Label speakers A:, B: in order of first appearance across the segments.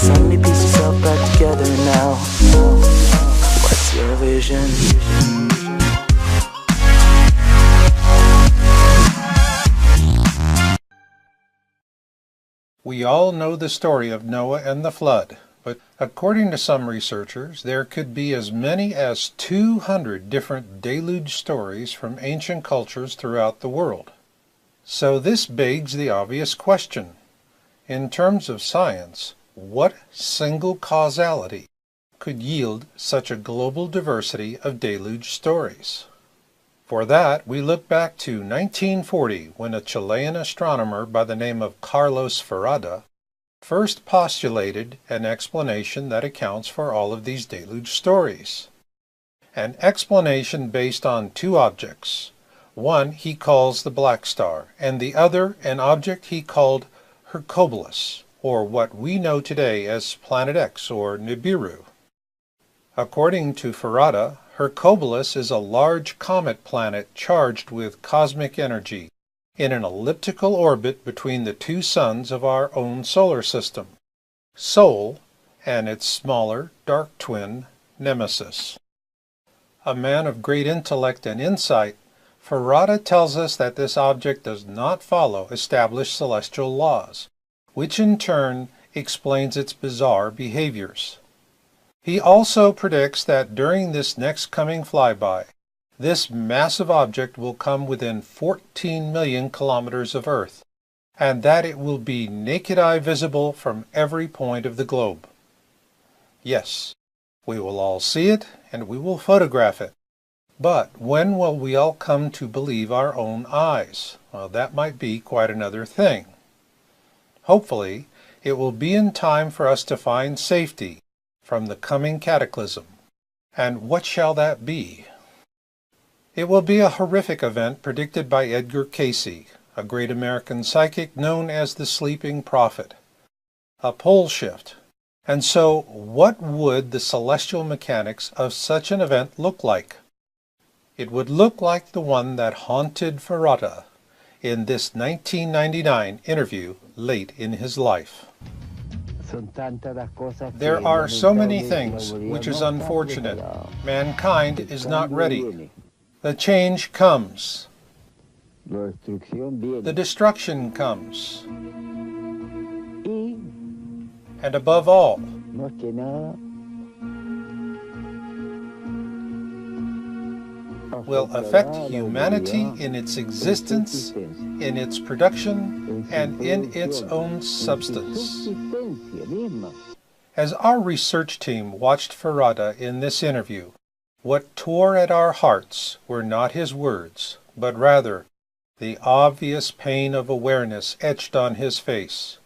A: So let me piece yourself back together now. What's your vision?
B: We all know the story of Noah and the flood, but according to some researchers, there could be as many as 200 different deluge stories from ancient cultures throughout the world. So this begs the obvious question. In terms of science, what single causality could yield such a global diversity of deluge stories? For that, we look back to 1940, when a Chilean astronomer by the name of Carlos Ferrada first postulated an explanation that accounts for all of these deluge stories. An explanation based on two objects. One he calls the Black Star, and the other an object he called Hercules, or what we know today as Planet X or Nibiru. According to Ferrada, Hercules is a large comet planet charged with cosmic energy in an elliptical orbit between the two suns of our own solar system, Sol and its smaller, dark twin, Nemesis. A man of great intellect and insight, Ferrada tells us that this object does not follow established celestial laws, which in turn explains its bizarre behaviors. He also predicts that during this next coming flyby, this massive object will come within 14 million kilometers of Earth, and that it will be naked eye visible from every point of the globe. Yes, we will all see it and we will photograph it. But when will we all come to believe our own eyes? Well, that might be quite another thing. Hopefully, it will be in time for us to find safety from the coming cataclysm. And what shall that be? It will be a horrific event predicted by Edgar Cayce, a great American psychic known as the Sleeping Prophet. A pole shift. And so, what would the celestial mechanics of such an event look like? It would look like the one that haunted Ferrada in this 1999 interview late in his life. There are so many things which is unfortunate. Mankind is not ready. The change comes. The destruction comes. And above all, will affect humanity in its existence, in its production, and in its own substance. As our research team watched Ferrada in this interview, what tore at our hearts were not his words, but rather the obvious pain of awareness etched on his face.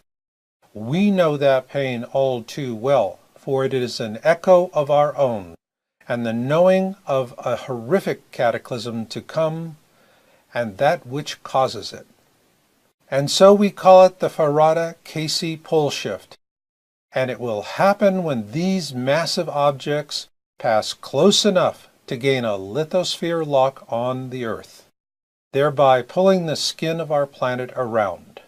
B: We know that pain all too well, for it is an echo of our own, and the knowing of a horrific cataclysm to come, and that which causes it. And so we call it the Ferrada-Cayce pole shift, and it will happen when these massive objects pass close enough to gain a lithosphere lock on the Earth, thereby pulling the skin of our planet around.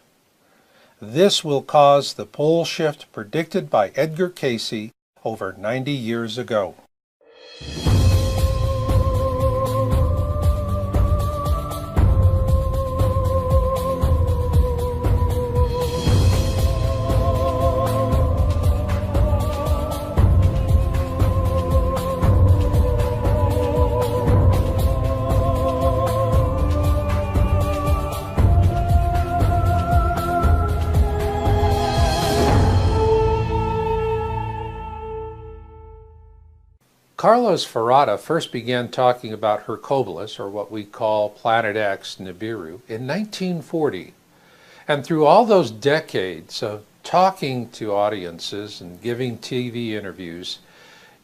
B: This will cause the pole shift predicted by Edgar Cayce over 90 years ago. Carlos Ferrada first began talking about Hercules, or what we call Planet X, Nibiru, in 1940. And through all those decades of talking to audiences and giving TV interviews,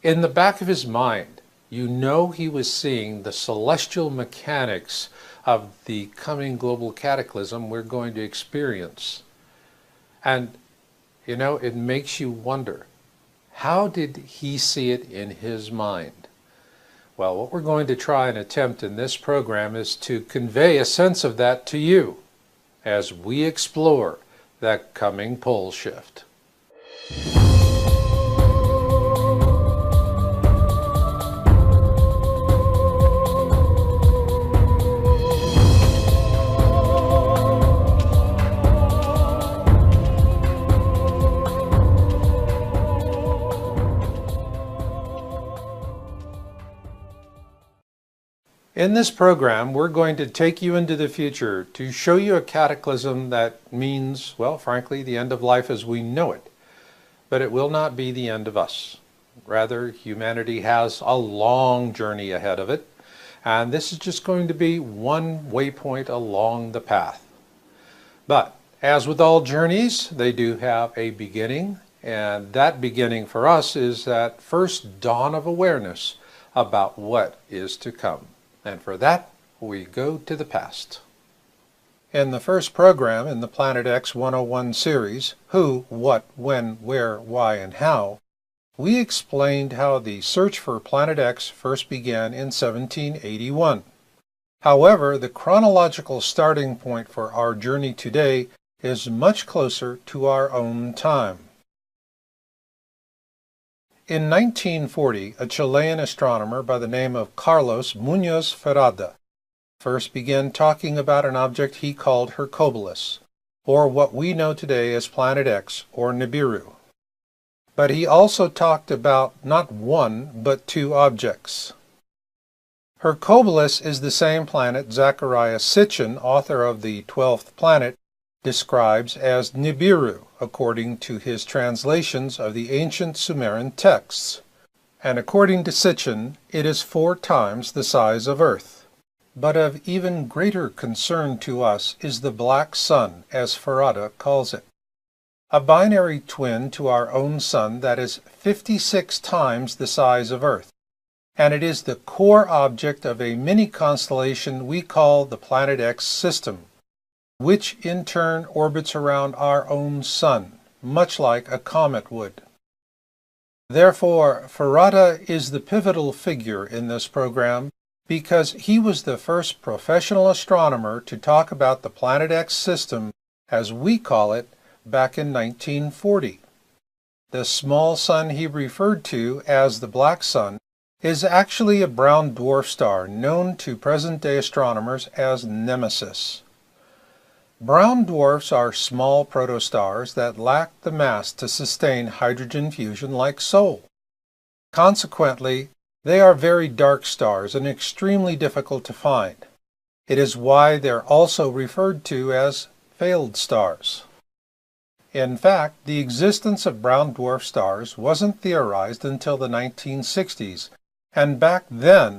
B: in the back of his mind, you know he was seeing the celestial mechanics of the coming global cataclysm we're going to experience. And, you know, it makes you wonder, how did he see it in his mind? Well, what we're going to try and attempt in this program is to convey a sense of that to you as we explore that coming pole shift. In this program, we're going to take you into the future to show you a cataclysm that means, well, frankly, the end of life as we know it. But it will not be the end of us. Rather, humanity has a long journey ahead of it, and this is just going to be one waypoint along the path. But, as with all journeys, they do have a beginning, and that beginning for us is that first dawn of awareness about what is to come. And for that, we go to the past. In the first program in the Planet X 101 series, Who, What, When, Where, Why, and How, we explained how the search for Planet X first began in 1781. However, the chronological starting point for our journey today is much closer to our own time. In 1940, a Chilean astronomer by the name of Carlos Muñoz Ferrada first began talking about an object he called Hercules, or what we know today as Planet X, or Nibiru. But he also talked about not one, but two objects. Hercules is the same planet Zecharia Sitchin, author of The 12th Planet, describes as Nibiru, according to his translations of the ancient Sumerian texts. And according to Sitchin, it is 4 times the size of Earth. But of even greater concern to us is the black sun, as Ferrada calls it. A binary twin to our own sun that is 56 times the size of Earth. And it is the core object of a mini-constellation we call the Planet X system, which in turn orbits around our own sun, much like a comet would. Therefore, Ferrada is the pivotal figure in this program because he was the first professional astronomer to talk about the Planet X system, as we call it, back in 1940. The small sun he referred to as the black sun is actually a brown dwarf star known to present-day astronomers as Nemesis. Brown dwarfs are small protostars that lack the mass to sustain hydrogen fusion like Sol. Consequently, they are very dark stars and extremely difficult to find. It is why they're also referred to as failed stars. In fact, the existence of brown dwarf stars wasn't theorized until the 1960s, and back then,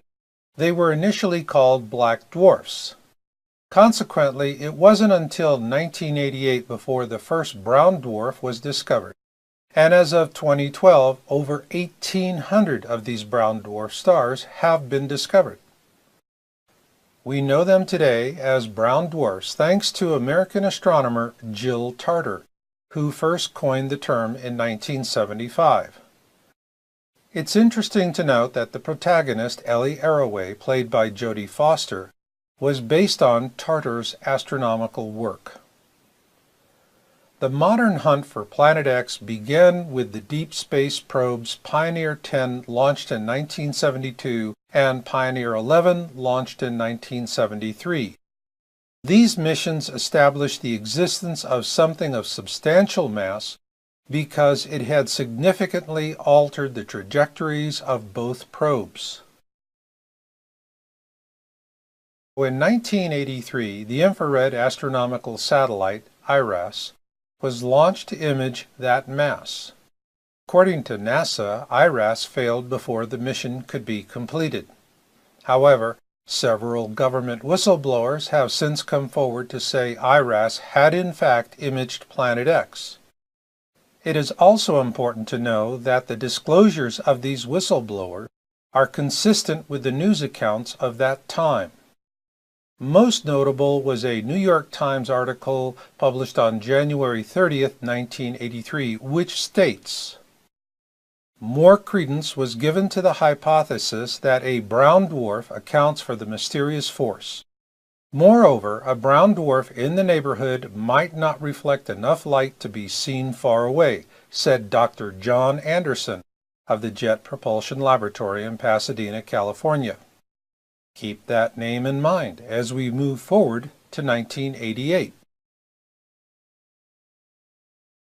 B: they were initially called black dwarfs. Consequently, it wasn't until 1988 before the first brown dwarf was discovered, and as of 2012, over 1,800 of these brown dwarf stars have been discovered. We know them today as brown dwarfs thanks to American astronomer Jill Tarter, who first coined the term in 1975. It's interesting to note that the protagonist, Ellie Arroway, played by Jodie Foster, was based on Tarter's astronomical work. The modern hunt for Planet X began with the deep space probes Pioneer 10 launched in 1972 and Pioneer 11 launched in 1973. These missions established the existence of something of substantial mass because it had significantly altered the trajectories of both probes. In 1983, the infrared astronomical satellite, IRAS, was launched to image that mass. According to NASA, IRAS failed before the mission could be completed. However, several government whistleblowers have since come forward to say IRAS had in fact imaged Planet X. It is also important to know that the disclosures of these whistleblowers are consistent with the news accounts of that time. Most notable was a New York Times article published on January 30th, 1983, which states, "More credence was given to the hypothesis that a brown dwarf accounts for the mysterious force. Moreover, a brown dwarf in the neighborhood might not reflect enough light to be seen far away," said Dr. John Anderson of the Jet Propulsion Laboratory in Pasadena, California. Keep that name in mind as we move forward to 1988.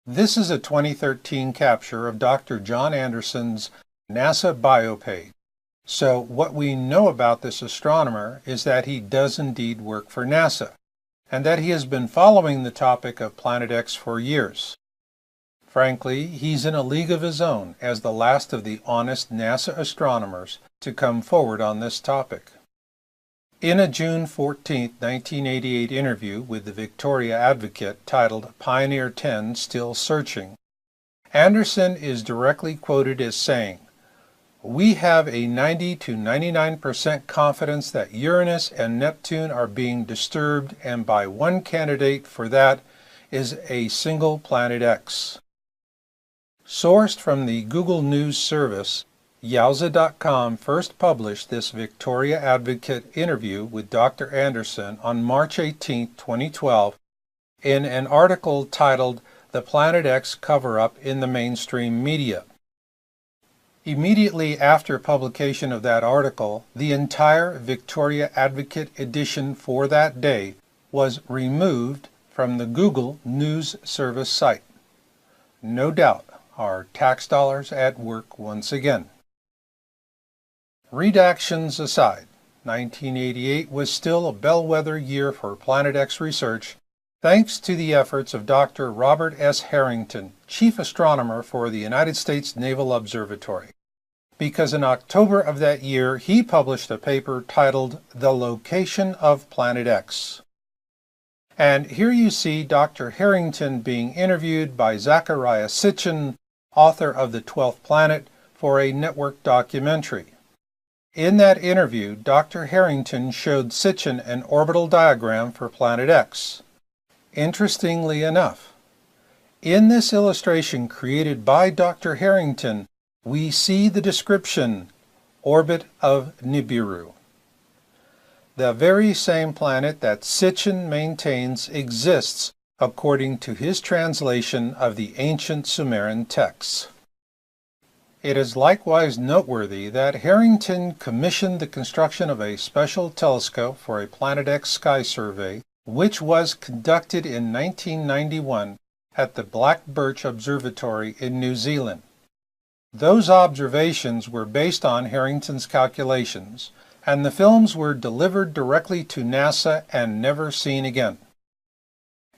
B: This is a 2013 capture of Dr. John Anderson's NASA biopage, So what we know about this astronomer is that he does indeed work for NASA, and that he has been following the topic of Planet X for years. Frankly, he's in a league of his own as the last of the honest NASA astronomers to come forward on this topic. In a June 14, 1988 interview with the Victoria Advocate titled Pioneer 10 Still Searching, Anderson is directly quoted as saying, "We have a 90 to 99% confidence that Uranus and Neptune are being disturbed, and by one candidate for that is a single Planet X." Sourced from the Google News service, Yowza.com first published this Victoria Advocate interview with Dr. Anderson on March 18, 2012, in an article titled "The Planet X Cover-Up in the Mainstream Media." Immediately after publication of that article, the entire Victoria Advocate edition for that day was removed from the Google News Service site. No doubt, our tax dollars at work once again. Redactions aside, 1988 was still a bellwether year for Planet X research, thanks to the efforts of Dr. Robert S. Harrington, chief astronomer for the United States Naval Observatory, because in October of that year he published a paper titled "The Location of Planet X." And here you see Dr. Harrington being interviewed by Zecharia Sitchin, author of The 12th Planet, for a network documentary. In that interview, Dr. Harrington showed Sitchin an orbital diagram for Planet X. Interestingly enough, in this illustration created by Dr. Harrington, we see the description, "Orbit of Nibiru." The very same planet that Sitchin maintains exists according to his translation of the ancient Sumerian texts. It is likewise noteworthy that Harrington commissioned the construction of a special telescope for a Planet X sky survey, which was conducted in 1991 at the Black Birch Observatory in New Zealand. Those observations were based on Harrington's calculations, and the films were delivered directly to NASA and never seen again.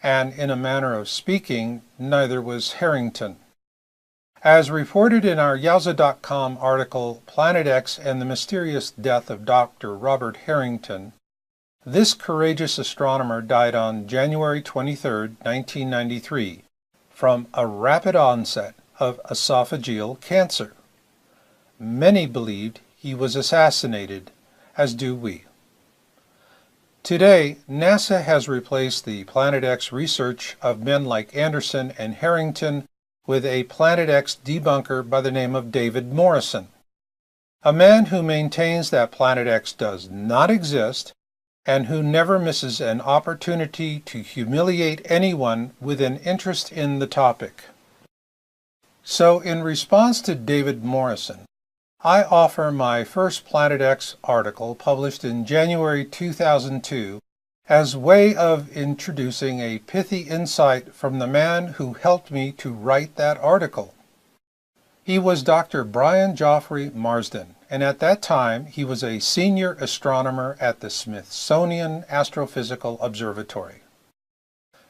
B: And in a manner of speaking, neither was Harrington. As reported in our Yowza.com article, Planet X and the Mysterious Death of Dr. Robert Harrington, this courageous astronomer died on January 23, 1993, from a rapid onset of esophageal cancer. Many believed he was assassinated, as do we. Today, NASA has replaced the Planet X research of men like Anderson and Harrington with a Planet X debunker by the name of David Morrison, a man who maintains that Planet X does not exist and who never misses an opportunity to humiliate anyone with an interest in the topic. So, in response to David Morrison, I offer my first Planet X article published in January 2002 as way of introducing a pithy insight from the man who helped me to write that article. He was Dr. Brian Geoffrey Marsden, and at that time he was a senior astronomer at the Smithsonian Astrophysical Observatory.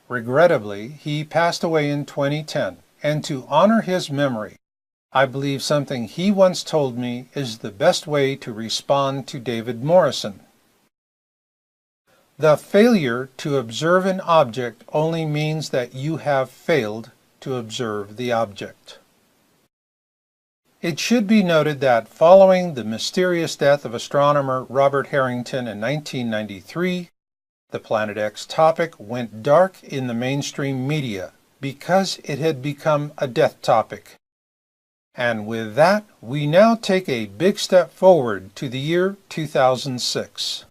B: Regrettably, he passed away in 2010, and to honor his memory, I believe something he once told me is the best way to respond to David Morrison. The failure to observe an object only means that you have failed to observe the object. It should be noted that following the mysterious death of astronomer Robert Harrington in 1993, the Planet X topic went dark in the mainstream media because it had become a death topic. And with that, we now take a big step forward to the year 2006.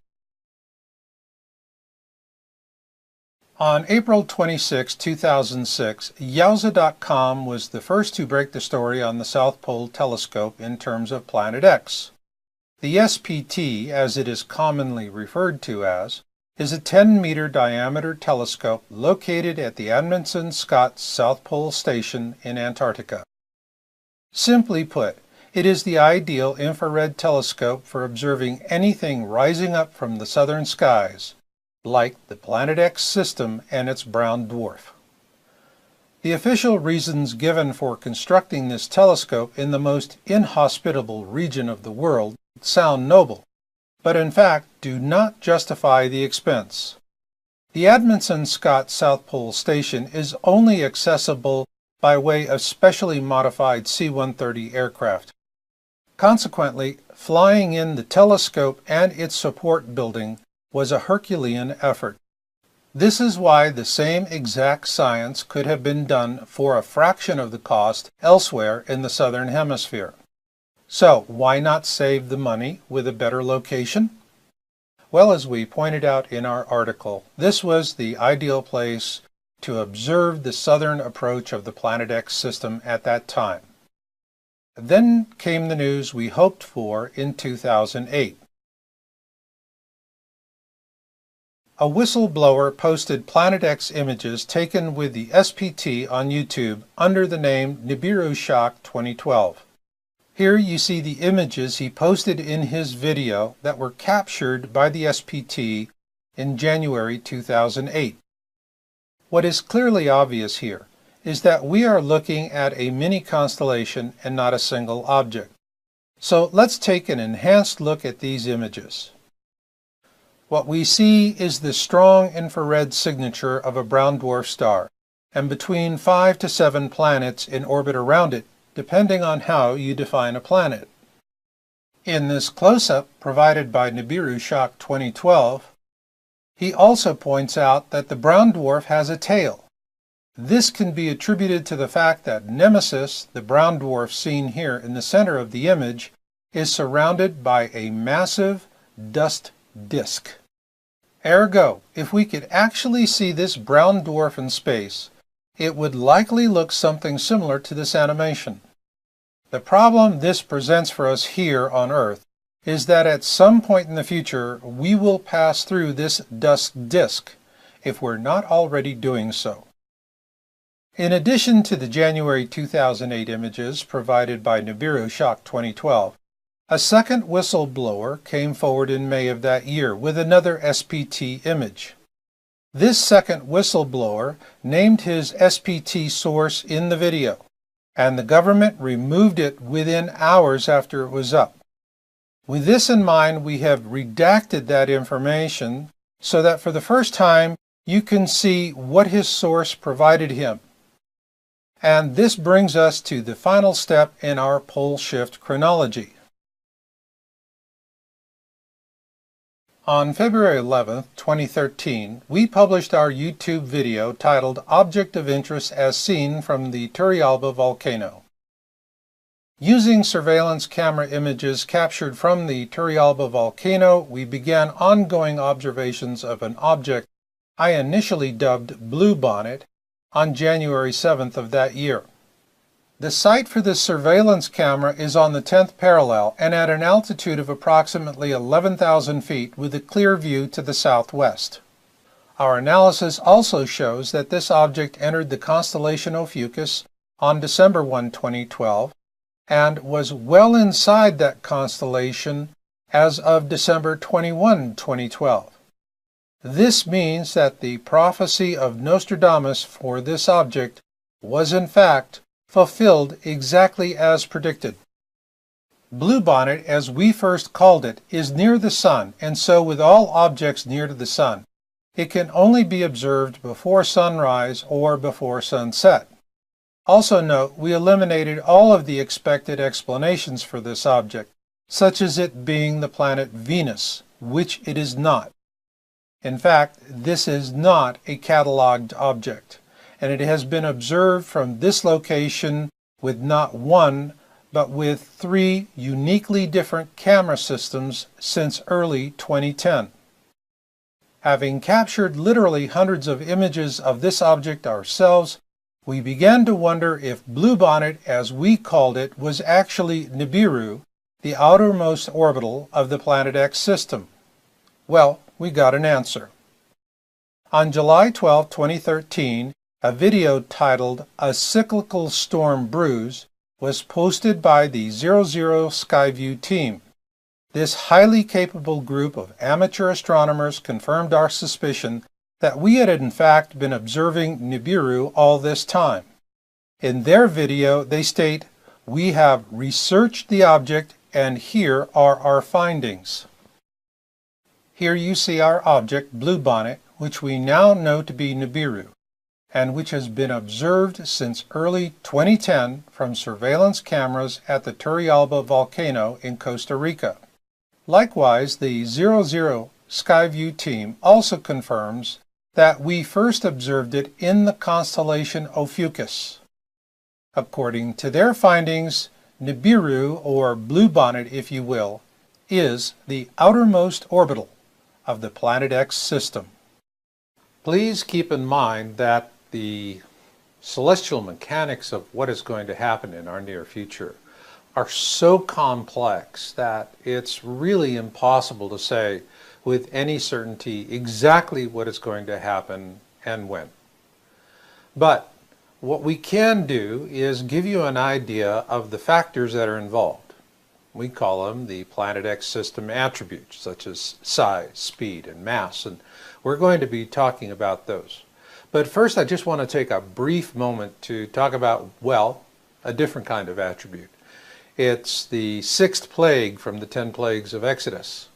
B: On April 26, 2006, Yowza.com was the first to break the story on the South Pole Telescope in terms of Planet X. The SPT, as it is commonly referred to as, is a 10-meter diameter telescope located at the Amundsen Scott South Pole Station in Antarctica. Simply put, It is the ideal infrared telescope for observing anything rising up from the southern skies, like the Planet X system and its brown dwarf. The official reasons given for constructing this telescope in the most inhospitable region of the world sound noble, but in fact do not justify the expense. The Amundsen-Scott South Pole Station is only accessible by way of specially modified C-130 aircraft. Consequently, flying in the telescope and its support building was a Herculean effort. This is why the same exact science could have been done for a fraction of the cost elsewhere in the southern hemisphere. So, why not save the money with a better location? Well, as we pointed out in our article, this was the ideal place to observe the southern approach of the Planet X system at that time. Then came the news we hoped for in 2008. A whistleblower posted Planet X images taken with the SPT on YouTube under the name Nibiru Shock 2012. Here you see the images he posted in his video that were captured by the SPT in January 2008. What is clearly obvious here is that we are looking at a mini constellation and not a single object. So let's take an enhanced look at these images. What we see is the strong infrared signature of a brown dwarf star, and between 5 to 7 planets in orbit around it, depending on how you define a planet. In this close-up provided by Nibiru Shock 2012, he also points out that the brown dwarf has a tail. This can be attributed to the fact that Nemesis, the brown dwarf seen here in the center of the image, is surrounded by a massive dust disk. Ergo, if we could actually see this brown dwarf in space, it would likely look something similar to this animation. The problem this presents for us here on Earth is that at some point in the future we will pass through this dust disk, if we're not already doing so. In addition to the January 2008 images provided by Nibiru Shock 2012, a second whistleblower came forward in May of that year with another SPT image. This second whistleblower named his SPT source in the video, and the government removed it within hours after it was up. With this in mind, we have redacted that information so that for the first time you can see what his source provided him. And this brings us to the final step in our pole shift chronology. On February 11, 2013, we published our YouTube video titled Object of Interest as Seen from the Turrialba Volcano. Using surveillance camera images captured from the Turrialba volcano, we began ongoing observations of an object I initially dubbed Blue Bonnet on January 7th of that year. The site for this surveillance camera is on the 10th parallel and at an altitude of approximately 11,000 feet with a clear view to the southwest. Our analysis also shows that this object entered the constellation Ophiuchus on December 1, 2012, and was well inside that constellation as of December 21, 2012. This means that the prophecy of Nostradamus for this object was in fact fulfilled exactly as predicted. Blue Bonnet, as we first called it, is near the Sun, and so with all objects near to the Sun, it can only be observed before sunrise or before sunset. Also note, we eliminated all of the expected explanations for this object, such as it being the planet Venus, which it is not. In fact, this is not a catalogued object, and it has been observed from this location with not one, but with 3 uniquely different camera systems since early 2010. Having captured literally hundreds of images of this object ourselves, we began to wonder if Blue Bonnet, as we called it, was actually Nibiru, the outermost orbital of the Planet X system. Well, we got an answer. On July 12, 2013, a video titled A Cyclical Storm Brews was posted by the 00 Skyview team. This highly capable group of amateur astronomers confirmed our suspicion that we had in fact been observing Nibiru all this time. In their video, they state, "We have researched the object and here are our findings." Here you see our object, Bluebonnet, which we now know to be Nibiru, and which has been observed since early 2010 from surveillance cameras at the Turrialba volcano in Costa Rica. Likewise, the 00 Skyview team also confirms that we first observed it in the constellation Ophiuchus. According to their findings, Nibiru, or Bluebonnet if you will, is the outermost orbital of the Planet X system. Please keep in mind that the celestial mechanics of what is going to happen in our near future are so complex that it's really impossible to say with any certainty exactly what is going to happen and when. But what we can do is give you an idea of the factors that are involved. We call them the Planet X system attributes, such as size, speed, and mass, and we're going to be talking about those. But first, I just want to take a brief moment to talk about, well, a different kind of attribute. It's the sixth plague from the 10 plagues of Exodus,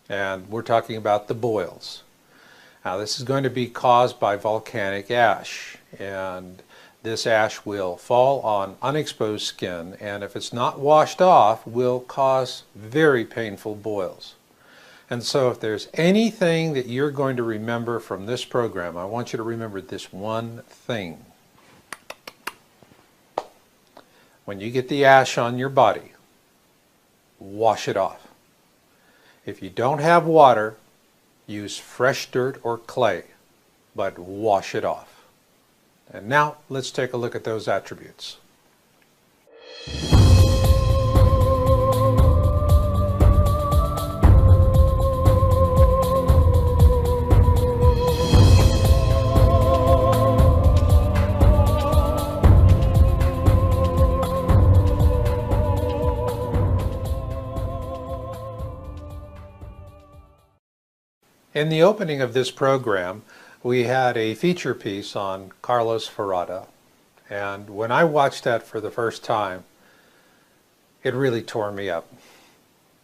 B: and we're talking about the boils. Now, this is going to be caused by volcanic ash, and this ash will fall on unexposed skin, and if it's not washed off, will cause very painful boils. And so if there's anything that you're going to remember from this program, I want you to remember this one thing. When you get the ash on your body, wash it off. If you don't have water, use fresh dirt or clay, but wash it off. And now let's take a look at those attributes. In the opening of this program, we had a feature piece on Carlos Ferrada, and when I watched that for the first time, it really tore me up,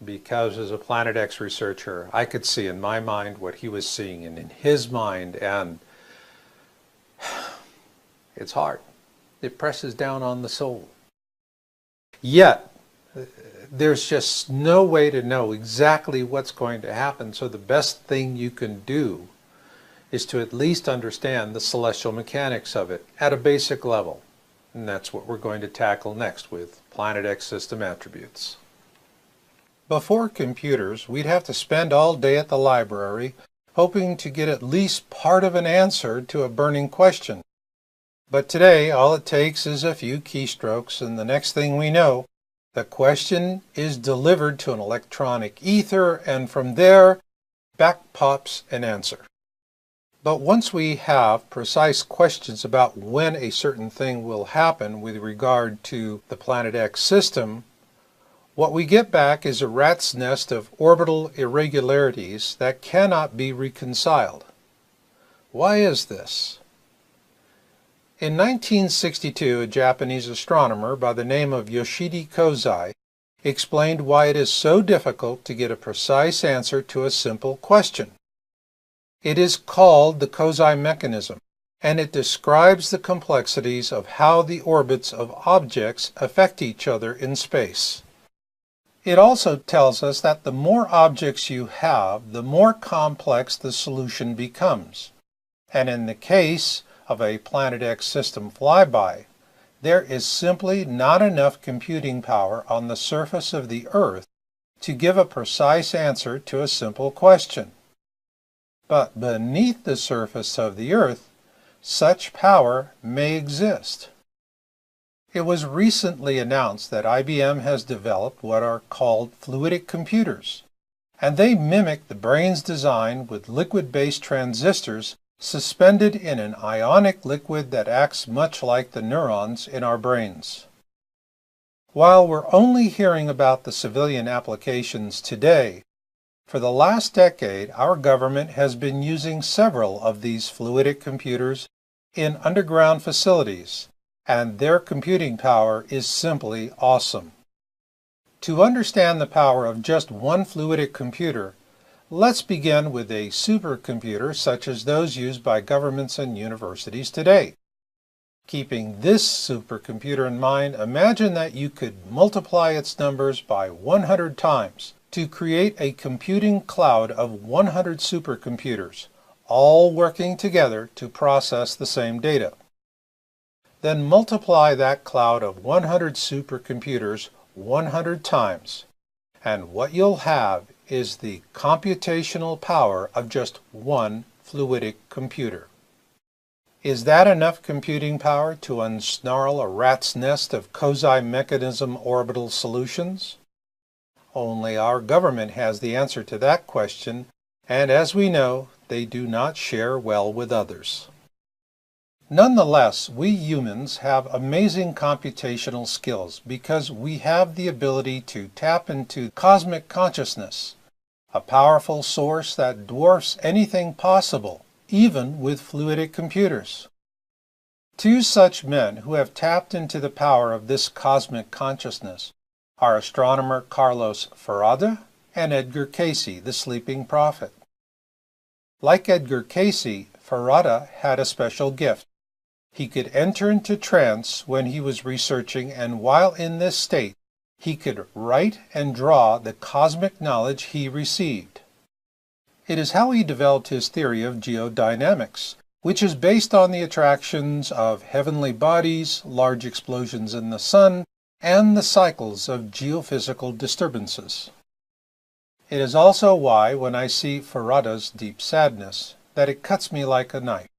B: because as a Planet X researcher, I could see in my mind what he was seeing and in his mind, and it's hard. It presses down on the soul. Yet, there's just no way to know exactly what's going to happen, so the best thing you can do is to at least understand the celestial mechanics of it at a basic level. And that's what we're going to tackle next with Planet X system attributes. Before computers, we'd have to spend all day at the library hoping to get at least part of an answer to a burning question. But today, all it takes is a few keystrokes, and the next thing we know, the question is delivered to an electronic ether, and from there, back pops an answer. But once we have precise questions about when a certain thing will happen with regard to the Planet X system, what we get back is a rat's nest of orbital irregularities that cannot be reconciled. Why is this? In 1962, a Japanese astronomer by the name of Yoshide Kozai explained why it is so difficult to get a precise answer to a simple question. It is called the Kozai mechanism, and it describes the complexities of how the orbits of objects affect each other in space. It also tells us that the more objects you have, the more complex the solution becomes. And in the case of a Planet X system flyby, there is simply not enough computing power on the surface of the Earth to give a precise answer to a simple question. But beneath the surface of the Earth, such power may exist. It was recently announced that IBM has developed what are called fluidic computers, and they mimic the brain's design with liquid-based transistors suspended in an ionic liquid that acts much like the neurons in our brains. While we're only hearing about the civilian applications today, for the last decade, our government has been using several of these fluidic computers in underground facilities, and their computing power is simply awesome. To understand the power of just one fluidic computer, let's begin with a supercomputer such as those used by governments and universities today. Keeping this supercomputer in mind, imagine that you could multiply its numbers by 100 times to create a computing cloud of 100 supercomputers, all working together to process the same data. Then multiply that cloud of 100 supercomputers 100 times, and what you'll have is the computational power of just one fluidic computer. Is that enough computing power to unsnarl a rat's nest of Comet mechanism orbital solutions? Only our government has the answer to that question, and as we know, they do not share well with others. Nonetheless, we humans have amazing computational skills because we have the ability to tap into cosmic consciousness, a powerful source that dwarfs anything possible, even with fluidic computers. Two such men who have tapped into the power of this cosmic consciousness are astronomer Carlos Ferrada and Edgar Cayce, the sleeping prophet. Like Edgar Cayce, Ferrada had a special gift. He could enter into trance when he was researching, and while in this state, he could write and draw the cosmic knowledge he received. It is how he developed his theory of geodynamics, which is based on the attractions of heavenly bodies, large explosions in the sun, and the cycles of geophysical disturbances. It is also why, when I see Ferrada's deep sadness, that it cuts me like a knife,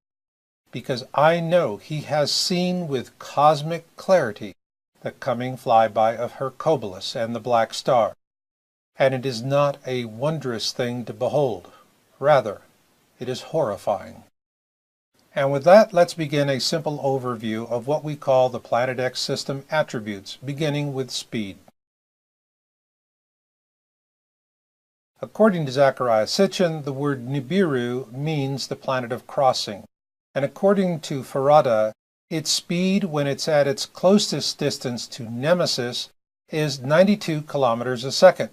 B: because I know he has seen with cosmic clarity the coming flyby of Hercules and the Black Star, and it is not a wondrous thing to behold. Rather, it is horrifying. And with that, let's begin a simple overview of what we call the Planet X system attributes, beginning with speed. According to Zecharia Sitchin, the word Nibiru means the planet of crossing, and according to Ferrada, its speed when it's at its closest distance to Nemesis is 92 kilometers a second.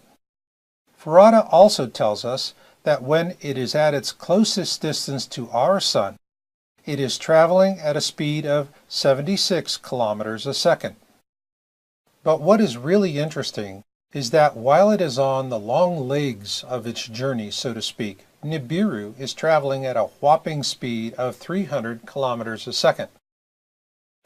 B: Ferrada also tells us that when it is at its closest distance to our Sun, it is traveling at a speed of 76 kilometers a second. But what is really interesting is that while it is on the long legs of its journey, so to speak, Nibiru is traveling at a whopping speed of 300 kilometers a second.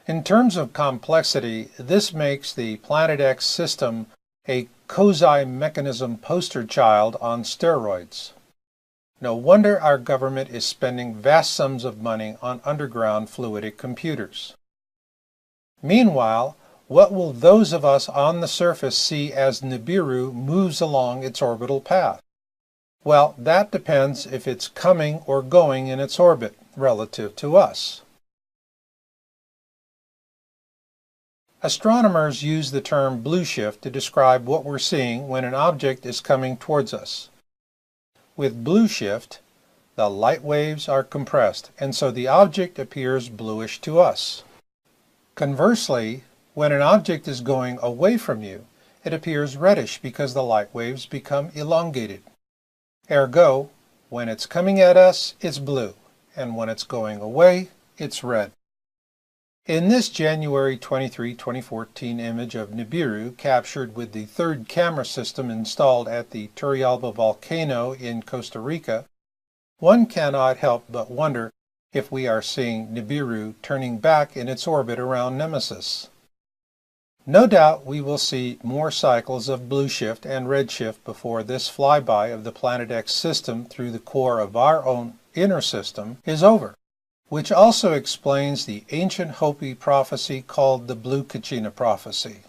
B: In terms of complexity, this makes the Planet X system a Comet mechanism poster child on steroids. No wonder our government is spending vast sums of money on underground fluidic computers. Meanwhile, what will those of us on the surface see as Nibiru moves along its orbital path? Well, that depends if it's coming or going in its orbit relative to us. Astronomers use the term blue shift to describe what we're seeing when an object is coming towards us. With blue shift, the light waves are compressed, and so the object appears bluish to us. Conversely, when an object is going away from you, it appears reddish because the light waves become elongated. Ergo, when it's coming at us, it's blue, and when it's going away, it's red. In this January 23, 2014 image of Nibiru, captured with the third camera system installed at the Turrialba volcano in Costa Rica, one cannot help but wonder if we are seeing Nibiru turning back in its orbit around Nemesis. No doubt we will see more cycles of blue shift and red shift before this flyby of the Planet X system through the core of our own inner system is over, which also explains the ancient Hopi prophecy called the Blue Kachina prophecy.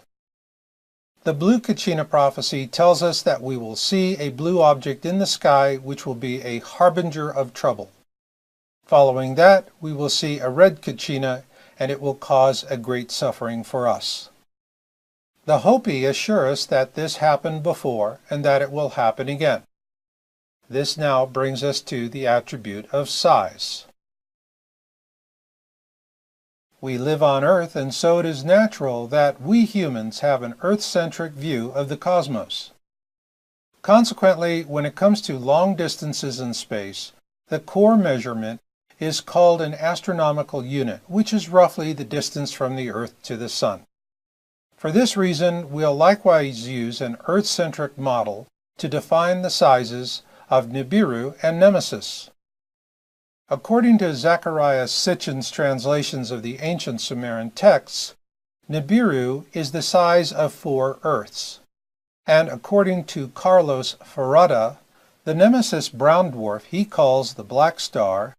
B: The Blue Kachina prophecy tells us that we will see a blue object in the sky which will be a harbinger of trouble. Following that, we will see a red Kachina, and it will cause a great suffering for us. The Hopi assure us that this happened before and that it will happen again. This now brings us to the attribute of size. We live on Earth, and so it is natural that we humans have an Earth-centric view of the cosmos. Consequently, when it comes to long distances in space, the core measurement is called an astronomical unit, which is roughly the distance from the Earth to the Sun. For this reason, we'll likewise use an Earth-centric model to define the sizes of Nibiru and Nemesis. According to Zechariah Sitchin's translations of the ancient Sumerian texts, Nibiru is the size of 4 Earths. And according to Carlos Ferrada, the Nemesis brown dwarf he calls the Black Star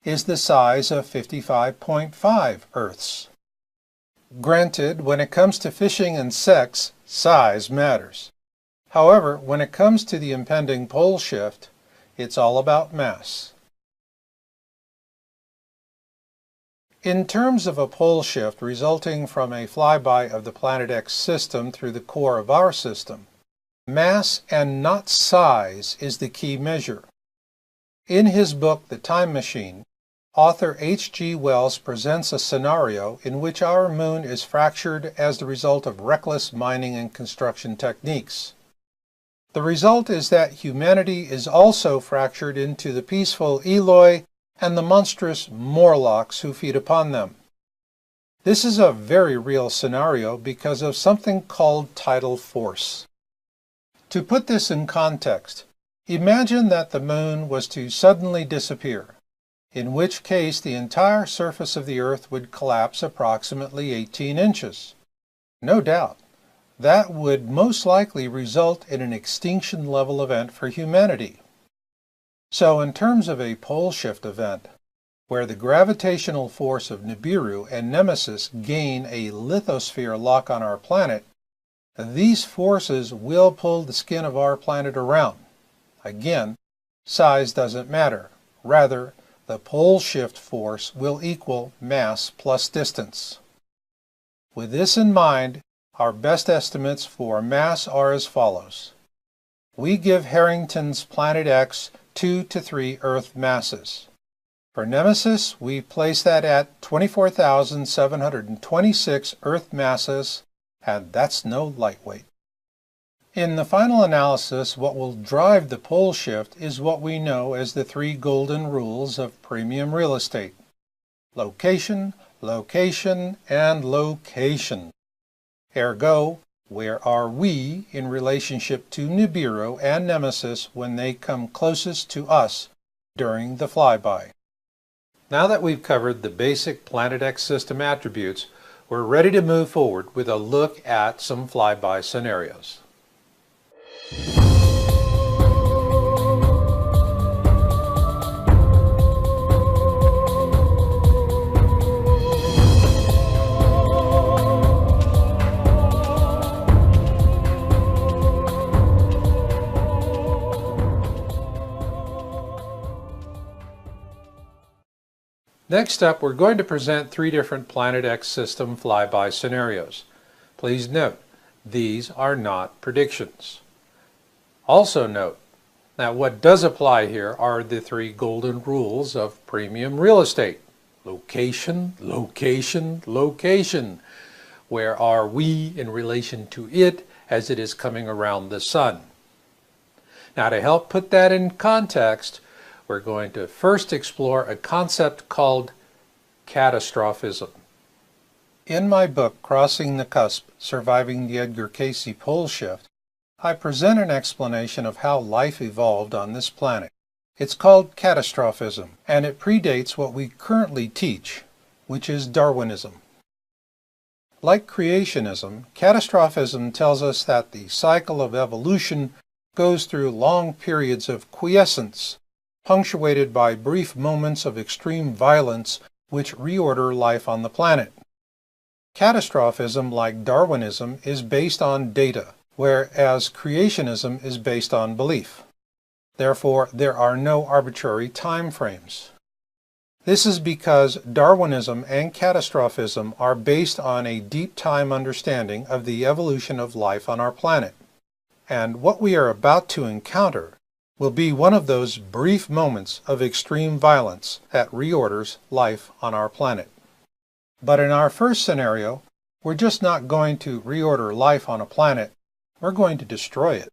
B: is the size of 55.5 Earths. Granted, when it comes to fishing and sex, size matters. However, when it comes to the impending pole shift, it's all about mass. In terms of a pole shift resulting from a flyby of the Planet X system through the core of our system, mass and not size is the key measure. In his book, The Time Machine, author H.G. Wells presents a scenario in which our moon is fractured as the result of reckless mining and construction techniques. The result is that humanity is also fractured into the peaceful Eloi and the monstrous Morlocks who feed upon them. This is a very real scenario because of something called tidal force. To put this in context, imagine that the moon was to suddenly disappear, in which case the entire surface of the Earth would collapse approximately 18 inches. No doubt, that would most likely result in an extinction-level event for humanity. So in terms of a pole shift event, where the gravitational force of Nibiru and Nemesis gain a lithosphere lock on our planet, these forces will pull the skin of our planet around. Again, size doesn't matter. Rather, the pole shift force will equal mass plus distance. With this in mind, our best estimates for mass are as follows. We give Harrington's Planet X 2 to 3 Earth masses. For Nemesis, we place that at 24,726 Earth masses, and that's no lightweight. In the final analysis, what will drive the pole shift is what we know as the 3 golden rules of premium real estate. Location, location, and location. Ergo, where are we in relationship to Nibiru and Nemesis when they come closest to us during the flyby? Now that we've covered the basic Planet X system attributes, we're ready to move forward with a look at some flyby scenarios. Next up, we're going to present 3 different Planet X system flyby scenarios. Please note, these are not predictions. Also note that what does apply here are the 3 golden rules of premium real estate. Location, location, location. Where are we in relation to it as it is coming around the sun? Now, to help put that in context, we're going to first explore a concept called catastrophism. In my book, Crossing the Cusp, Surviving the Edgar Cayce Pole Shift, I present an explanation of how life evolved on this planet. It's called catastrophism, and it predates what we currently teach, which is Darwinism. Like creationism, catastrophism tells us that the cycle of evolution goes through long periods of quiescence, punctuated by brief moments of extreme violence which reorder life on the planet. Catastrophism, like Darwinism, is based on data, whereas creationism is based on belief. Therefore, there are no arbitrary time frames. This is because Darwinism and catastrophism are based on a deep time understanding of the evolution of life on our planet. And what we are about to encounter will be one of those brief moments of extreme violence that reorders life on our planet. But in our first scenario, we're just not going to reorder life on a planet, we're going to destroy it.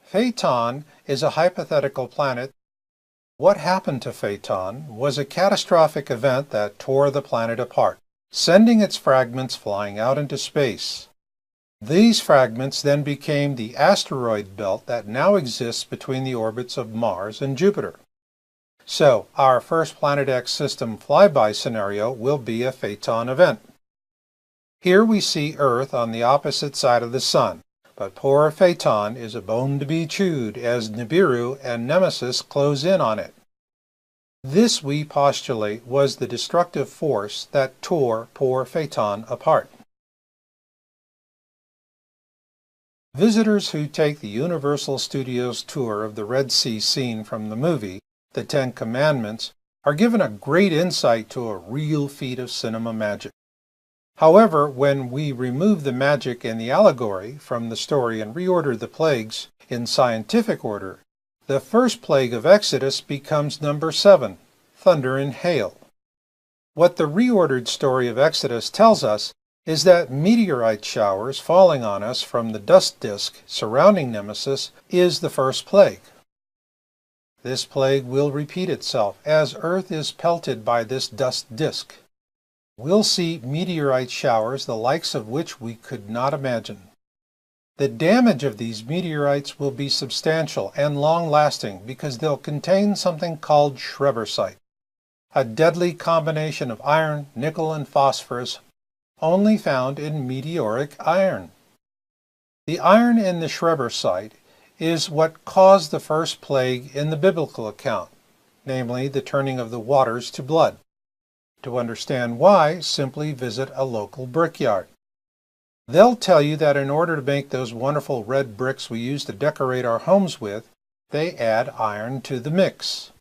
B: Phaeton is a hypothetical planet. What happened to Phaeton was a catastrophic event that tore the planet apart, sending its fragments flying out into space. These fragments then became the asteroid belt that now exists between the orbits of Mars and Jupiter. So, our first Planet X system flyby scenario will be a Phaeton event. Here we see Earth on the opposite side of the Sun, but poor Phaeton is a bone to be chewed as Nibiru and Nemesis close in on it. This, we postulate, was the destructive force that tore poor Phaeton apart. Visitors who take the Universal Studios tour of the Red Sea scene from the movie, The Ten Commandments, are given a great insight to a real feat of cinema magic. However, when we remove the magic and the allegory from the story and reorder the plagues in scientific order, the first plague of Exodus becomes number 7, thunder and hail. What the reordered story of Exodus tells us is that meteorite showers falling on us from the dust disk surrounding Nemesis is the first plague. This plague will repeat itself as Earth is pelted by this dust disk. We'll see meteorite showers the likes of which we could not imagine. The damage of these meteorites will be substantial and long-lasting because they'll contain something called schrebersite, a deadly combination of iron, nickel, and phosphorus only found in meteoric iron. The iron in the schrebersite is what caused the first plague in the biblical account, namely the turning of the waters to blood. To understand why, simply visit a local brickyard. They'll tell you that in order to make those wonderful red bricks we use to decorate our homes with, they add iron to the mix.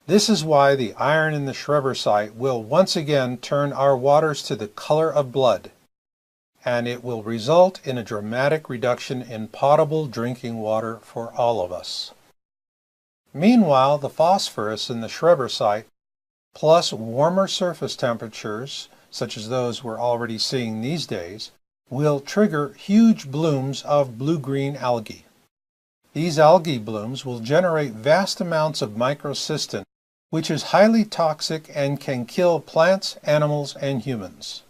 B: This is why the iron in the schrebersite will once again turn our waters to the color of blood, and it will result in a dramatic reduction in potable drinking water for all of us. Meanwhile, the phosphorus in the schrebersite, plus warmer surface temperatures, such as those we're already seeing these days, will trigger huge blooms of blue-green algae. These algae blooms will generate vast amounts of microcystin, which is highly toxic and can kill plants, animals, and humans.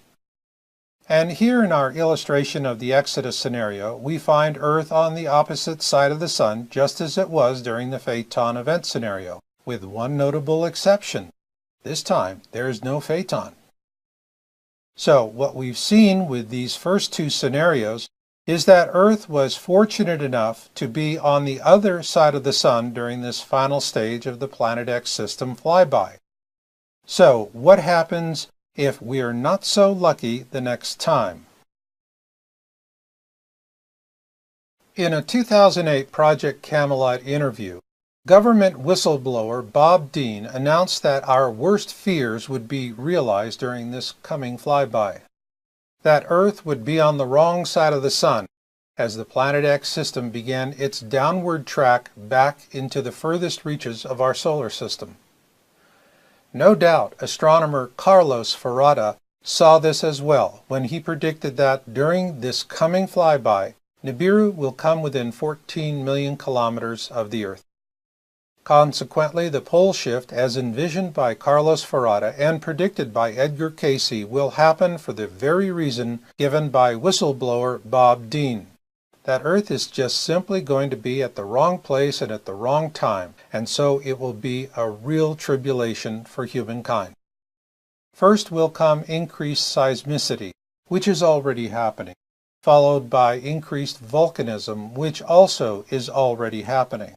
B: And here in our illustration of the Exodus scenario, we find Earth on the opposite side of the Sun, just as it was during the Phaeton event scenario, with one notable exception. This time, there is no Phaeton. So, what we've seen with these first two scenarios is that Earth was fortunate enough to be on the other side of the Sun during this final stage of the Planet X system flyby. So, what happens if we are not so lucky the next time? In a 2008 Project Camelot interview, government whistleblower Bob Dean announced that our worst fears would be realized during this coming flyby. That Earth would be on the wrong side of the Sun as the Planet X system began its downward track back into the furthest reaches of our solar system. No doubt astronomer Carlos Ferrada saw this as well when he predicted that during this coming flyby, Nibiru will come within 14 million kilometers of the Earth. Consequently, the pole shift, as envisioned by Carlos Ferrada and predicted by Edgar Cayce, will happen for the very reason given by whistleblower Bob Dean, that Earth is just simply going to be at the wrong place and at the wrong time, and so it will be a real tribulation for humankind. First will come increased seismicity, which is already happening, followed by increased volcanism, which also is already happening.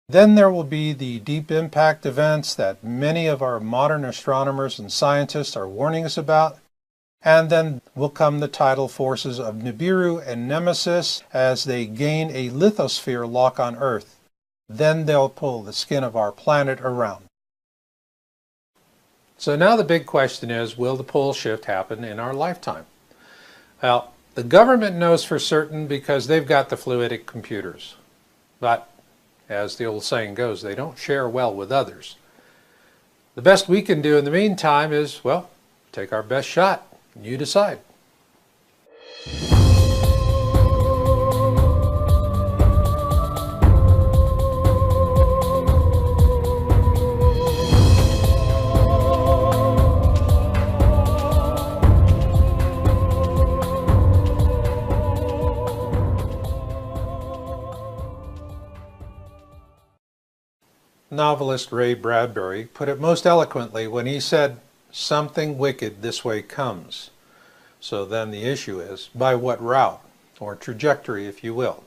B: Then there will be the deep impact events that many of our modern astronomers and scientists are warning us about. And then will come the tidal forces of Nibiru and Nemesis as they gain a lithosphere lock on Earth. Then they'll pull the skin of our planet around. So now the big question is, will the pole shift happen in our lifetime? Well, the government knows for certain because they've got the fluidic computers. But, as the old saying goes, they don't share well with others. The best we can do in the meantime is, well, take our best shot. You decide. Novelist Ray Bradbury put it most eloquently when he said, "Something wicked this way comes." So then the issue is, by what route, or trajectory if you will.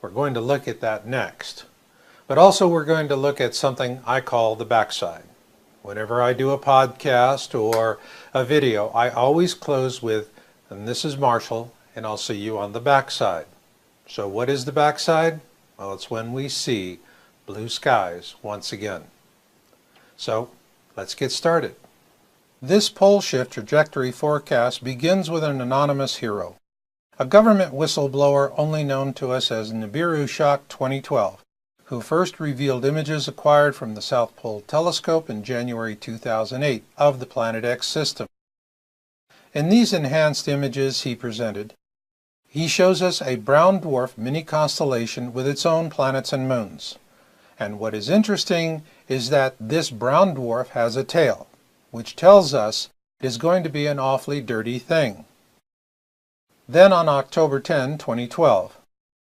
B: We're going to look at that next. But also we're going to look at something I call the backside. Whenever I do a podcast or a video, I always close with, "And this is Marshall, and I'll see you on the backside." So what is the backside? Well, it's when we see blue skies once again. So let's get started. This pole shift trajectory forecast begins with an anonymous hero, a government whistleblower only known to us as Nibiru Shock 2012, who first revealed images acquired from the South Pole Telescope in January 2008 of the Planet X system. In these enhanced images he shows us a brown dwarf mini-constellation with its own planets and moons. And what is interesting is that this brown dwarf has a tail, which tells us it is going to be an awfully dirty thing. Then on October 10, 2012,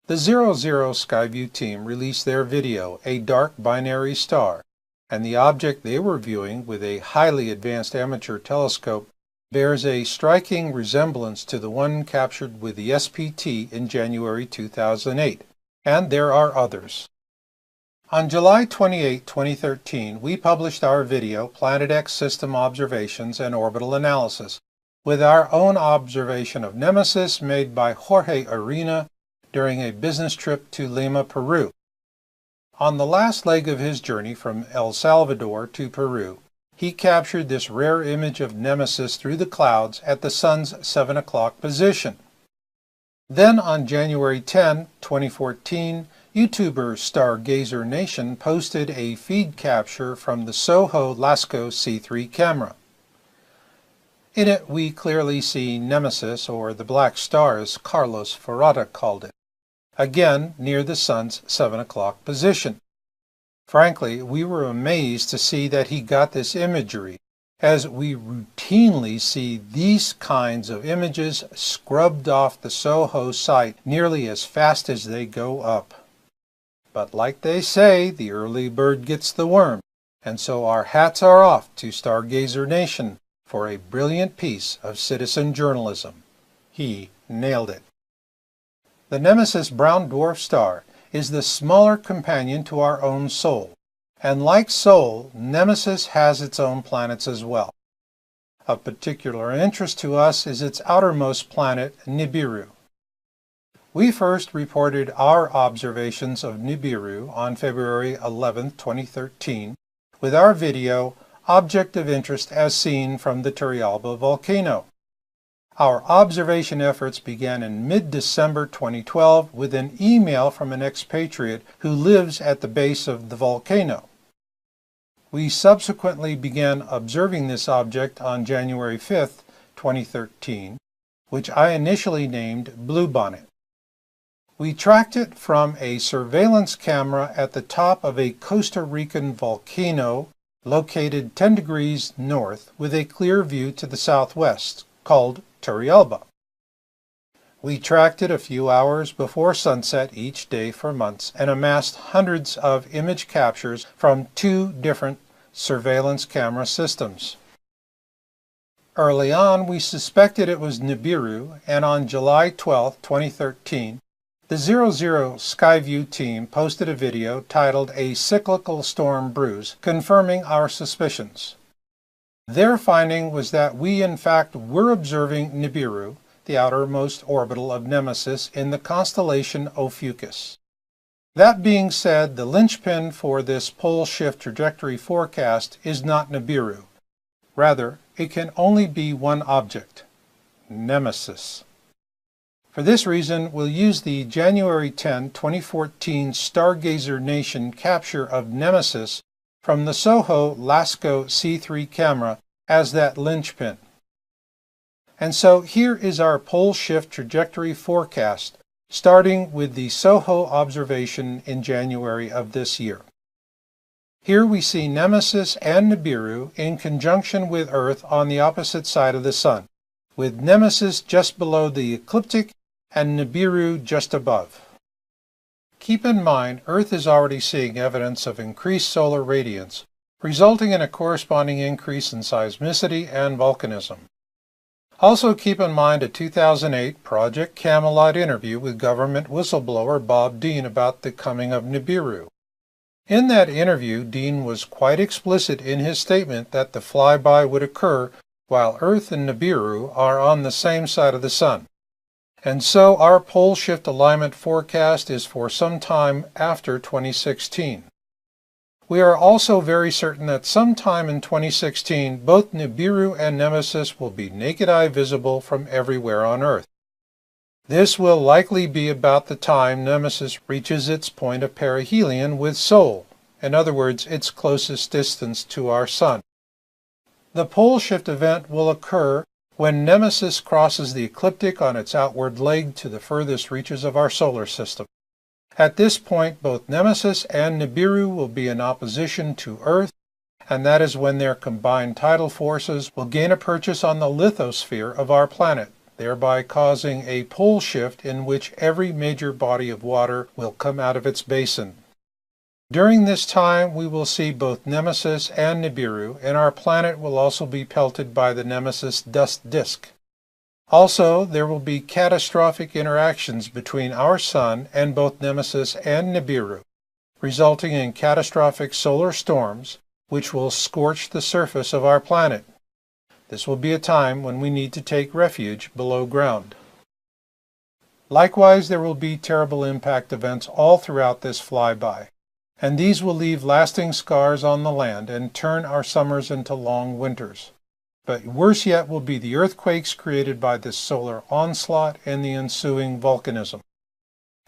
B: the 00 Skyview team released their video, A Dark Binary Star, and the object they were viewing with a highly advanced amateur telescope bears a striking resemblance to the one captured with the SPT in January 2008, and there are others. On July 28, 2013, we published our video, Planet X System Observations and Orbital Analysis, with our own observation of Nemesis made by Jorge Arena during a business trip to Lima, Peru. On the last leg of his journey from El Salvador to Peru, he captured this rare image of Nemesis through the clouds at the sun's 7 o'clock position. Then on January 10, 2014, YouTuber Stargazer Nation posted a feed capture from the Soho Lasco C3 camera. In it we clearly see Nemesis, or the Black Star as Carlos Ferrata called it, again near the sun's 7 o'clock position. Frankly, we were amazed to see that he got this imagery, as we routinely see these kinds of images scrubbed off the Soho site nearly as fast as they go up. But like they say, the early bird gets the worm, and so our hats are off to Stargazer Nation for a brilliant piece of citizen journalism. He nailed it. The Nemesis brown dwarf star is the smaller companion to our own Sol, and like Sol, Nemesis has its own planets as well. Of particular interest to us is its outermost planet, Nibiru. We first reported our observations of Nibiru on February 11, 2013, with our video, Object of Interest as Seen from the Turrialba Volcano. Our observation efforts began in mid-December 2012 with an email from an expatriate who lives at the base of the volcano. We subsequently began observing this object on January 5, 2013, which I initially named Bluebonnet. We tracked it from a surveillance camera at the top of a Costa Rican volcano located 10 degrees north with a clear view to the southwest, called Turrialba. We tracked it a few hours before sunset each day for months and amassed hundreds of image captures from 2 different surveillance camera systems. Early on, we suspected it was Nibiru, and on July 12, 2013, the 00 Skyview team posted a video titled A Cyclical Storm Brews, confirming our suspicions. Their finding was that we in fact were observing Nibiru, the outermost orbital of Nemesis, in the constellation Ophiuchus. That being said, the linchpin for this pole shift trajectory forecast is not Nibiru. Rather, it can only be one object, Nemesis. For this reason, we'll use the January 10, 2014 Stargazer Nation capture of Nemesis from the Soho LASCO C3 camera as that linchpin. And so here is our pole shift trajectory forecast, starting with the Soho observation in January of this year. Here we see Nemesis and Nibiru in conjunction with Earth on the opposite side of the Sun, with Nemesis just below the ecliptic and Nibiru just above. Keep in mind, Earth is already seeing evidence of increased solar radiance, resulting in a corresponding increase in seismicity and volcanism. Also keep in mind a 2008 Project Camelot interview with government whistleblower Bob Dean about the coming of Nibiru. In that interview, Dean was quite explicit in his statement that the flyby would occur while Earth and Nibiru are on the same side of the Sun. And so our pole shift alignment forecast is for some time after 2016. We are also very certain that sometime in 2016, both Nibiru and Nemesis will be naked eye visible from everywhere on Earth. This will likely be about the time Nemesis reaches its point of perihelion with Sol, in other words, its closest distance to our Sun. The pole shift event will occur when Nemesis crosses the ecliptic on its outward leg to the furthest reaches of our solar system. At this point, both Nemesis and Nibiru will be in opposition to Earth, and that is when their combined tidal forces will gain a purchase on the lithosphere of our planet, thereby causing a pole shift in which every major body of water will come out of its basin. During this time, we will see both Nemesis and Nibiru, and our planet will also be pelted by the Nemesis dust disk. Also, there will be catastrophic interactions between our Sun and both Nemesis and Nibiru, resulting in catastrophic solar storms, which will scorch the surface of our planet. This will be a time when we need to take refuge below ground. Likewise, there will be terrible impact events all throughout this flyby, and these will leave lasting scars on the land and turn our summers into long winters. But worse yet will be the earthquakes created by this solar onslaught and the ensuing volcanism.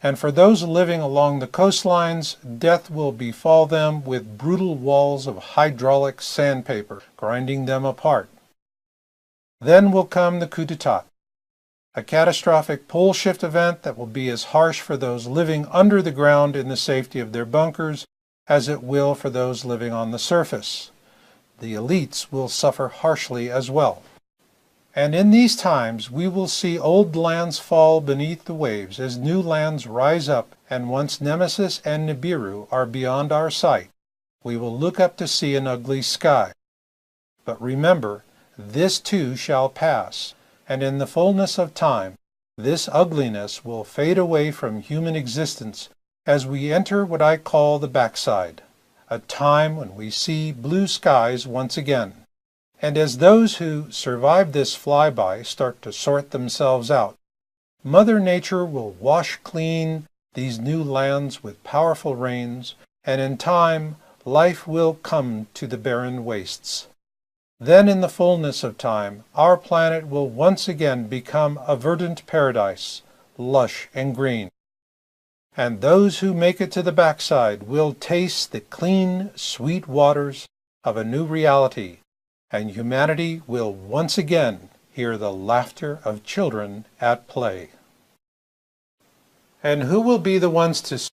B: And for those living along the coastlines, death will befall them with brutal walls of hydraulic sandpaper, grinding them apart. Then will come the coup d'etat, a catastrophic pole shift event that will be as harsh for those living under the ground in the safety of their bunkers as it will for those living on the surface. The elites will suffer harshly as well. And in these times we will see old lands fall beneath the waves as new lands rise up, and once Nemesis and Nibiru are beyond our sight, we will look up to see an ugly sky. But remember, this too shall pass, and in the fullness of time, this ugliness will fade away from human existence as we enter what I call the backside, a time when we see blue skies once again. And as those who survive this flyby start to sort themselves out, Mother Nature will wash clean these new lands with powerful rains, and in time, life will come to the barren wastes. Then in the fullness of time, our planet will once again become a verdant paradise, lush and green. And those who make it to the backside will taste the clean, sweet waters of a new reality, and humanity will once again hear the laughter of children at play. And who will be the ones to